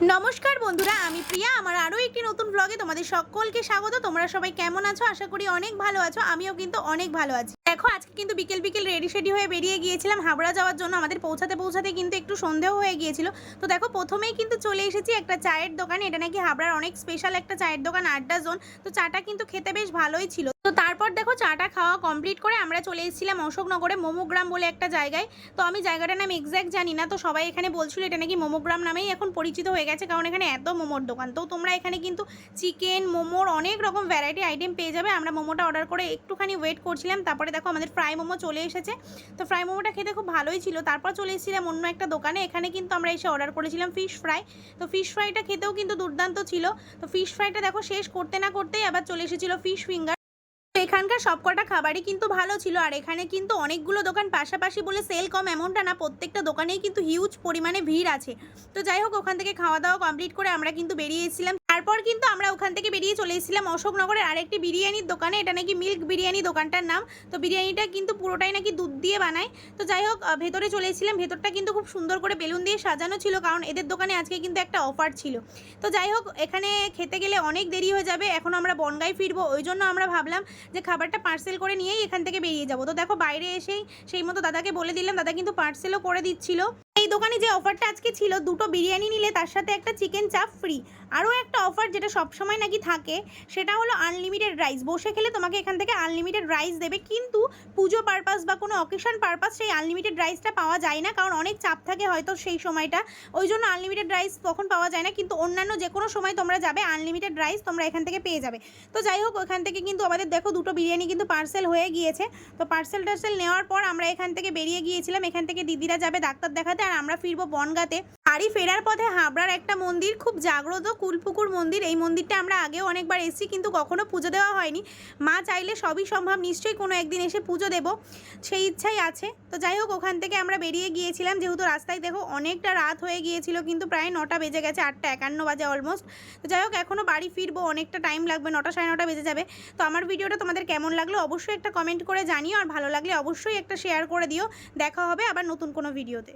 नमस्कार बंधुरा आमी प्रिया आमार आरो एकटी नतून ब्लगे तोमादेर सकलके स्वागत। तोमरा सबाई केमन आछो? आशा करी अनेक भालो आछो। आमिओ किन्तु अनेक भालो आछि। देखो आज किन्तु बिकेल बिकेल रेडी शेडी हये बेरिये गियेछिलाम हाबड़ा जाওয়ার জন্য। আমাদের পৌঁছাতে পৌঁছাতে কিন্তু একটু সন্দেহ হয়ে গিয়েছিল। তো দেখো প্রথমেই কিন্তু চলে এসেছি একটা চায়ের দোকানে। এটা নাকি হাবড়ার অনেক স্পেশাল একটা চায়ের দোকান আড্ডা জোন। তো চাটা কিন্তু খেতে বেশ ভালোই ছিল। তো তারপর দেখো চাটা খাওয়া কমপ্লিট করে আমরা চলে এসেছিলাম অশোকনগরে মোমোগ্রাম বলে একটা জায়গায়। তো আমি জায়গাটার নাম এক্স্যাক্ট জানি না। তো সবাই এখানে বলছিল এটা নাকি মোমোগ্রাম নামেই এখন পরিচিত হয়ে গেছে, কারণ এখানে এত মোমোর দোকান। তো তোমরা এখানে কিন্তু চিকেন মোমোর অনেক রকম ভ্যারাইটি আইটেম পেয়ে যাবে। আমরা মোমোটা অর্ডার করে একটুখানি ওয়েট করছিলাম, তারপরে দেখো আমাদের ফ্রাই মোমো চলে এসেছে। তো ফ্রাই মোমোটা খেতে খুব ভালোই ছিল। তারপর চলে এসেছিলাম অন্য একটা দোকানে। এখানে কিন্তু আমরা এসে অর্ডার করেছিলাম ফিশ ফ্রাই। তো ফিশ ফ্রাইটা খেতেও কিন্তু দুর্দান্ত ছিল। তো ফিশ ফ্রাইটা দেখো শেষ করতে না করতেই আবার চলে এসেছিল ফিশ ফিঙ্গার। এখানকার সবকটা খাবারই কিন্তু ভালো ছিল। আর এখানে কিন্তু অনেকগুলো দোকান পাশাপাশি বলে সেল কম এমনটা না, প্রত্যেকটা দোকানেই কিন্তু হিউজ পরিমাণে ভিড় আছে। তো যাই হোক ওখান থেকে খাওয়া দাওয়া কমপ্লিট করে আমরা কিন্তু বেরিয়ে এসেছিলাম। তারপর কিন্তু আমরা ওখান থেকে বেরিয়ে চলে এসেছিলাম অশোকনগরের আরেকটি বিরিয়ানির দোকানে। এটা নাকি মিল্ক বিরিয়ানি দোকানটার নাম। তো বিরিয়ানিটা কিন্তু পুরোটাই নাকি দুধ দিয়ে বানায়। তো যাই হোক ভেতরে চলে এসেছিলাম। ভেতরটা কিন্তু খুব সুন্দর করে বেলুন দিয়ে সাজানো ছিল, কারণ এদের দোকানে আজকে কিন্তু একটা অফার ছিল। তো যাই হোক এখানে খেতে গেলে অনেক দেরি হয়ে যাবে। এখন আমরা বনগাঁয় ফিরবো, ওই জন্য আমরা ভাবলাম যে খাবারটা পার্সেল করে নিয়েই এখান থেকে বেরিয়ে যাব। তো দেখো বাইরে এসেই সেই মতো দাদাকে বলে দিলাম, দাদা কিন্তু পার্সেলও করে দিচ্ছিল। এই দোকানে যে অফারটা আজকে ছিল, দুটো বিরিয়ানি নিলে তার সাথে একটা চিকেন চাপ ফ্রি। আরও একটা অফার যেটা সবসময় নাকি থাকে, সেটা হলো আনলিমিটেড রাইস। বসে খেলে তোমাকে এখান থেকে আনলিমিটেড রাইস দেবে, কিন্তু পুজো পারপাস বা কোনো অকেশন পারপাস সেই আনলিমিটেড রাইসটা পাওয়া যায় না, কারণ অনেক চাপ থাকে হয়তো সেই সময়টা, ওই জন্য আনলিমিটেড রাইস তখন পাওয়া যায় না। কিন্তু অন্যান্য যে কোনো সময় তোমরা যাবে আনলিমিটেড রাইস তোমরা এখান থেকে পেয়ে যাবে। তো যাই হোক ওখান থেকে কিন্তু আমাদের দেখো দুটো বিরিয়ানি কিন্তু পার্সেল হয়ে গিয়েছে। তো পার্সেল টার্সেল নেওয়ার পর আমরা এখান থেকে বেরিয়ে গিয়েছিলাম। এখান থেকে দিদিরা যাবে ডাক্তার দেখাতে, আর আমরা ফিরবো বনগাঁতে। বাড়ি ফেরার পথে হাবড়ার একটা মন্দির, খুব জাগ্রত কুলপুকুর মন্দির। এই মন্দিরটা আমরা আগেও অনেকবার এসেছি, কিন্তু কখনো পুজো দেওয়া হয়নি। মা চাইলে সবই সম্ভব, নিশ্চয়ই কোনো একদিন এসে পুজো দেব, সেই ইচ্ছাই আছে। তো যাই হোক ওখান থেকে আমরা বেরিয়ে গিয়েছিলাম, যেহেতু রাস্তায় দেখো অনেকটা রাত হয়ে গিয়েছিল, কিন্তু প্রায় 9টা বেজে গেছে, 8:51 বাজে অলমোস্ট। তো যাই হোক এখনও বাড়ি ফিরবো, অনেকটা টাইম লাগবে, 9টা 9:30 বেজে যাবে। তো আমার ভিডিওটা তোমাদের কেমন লাগলো অবশ্যই একটা কমেন্ট করে জানিও, আর ভালো লাগলে অবশ্যই একটা শেয়ার করে দিও। দেখা হবে আবার নতুন কোনো ভিডিওতে।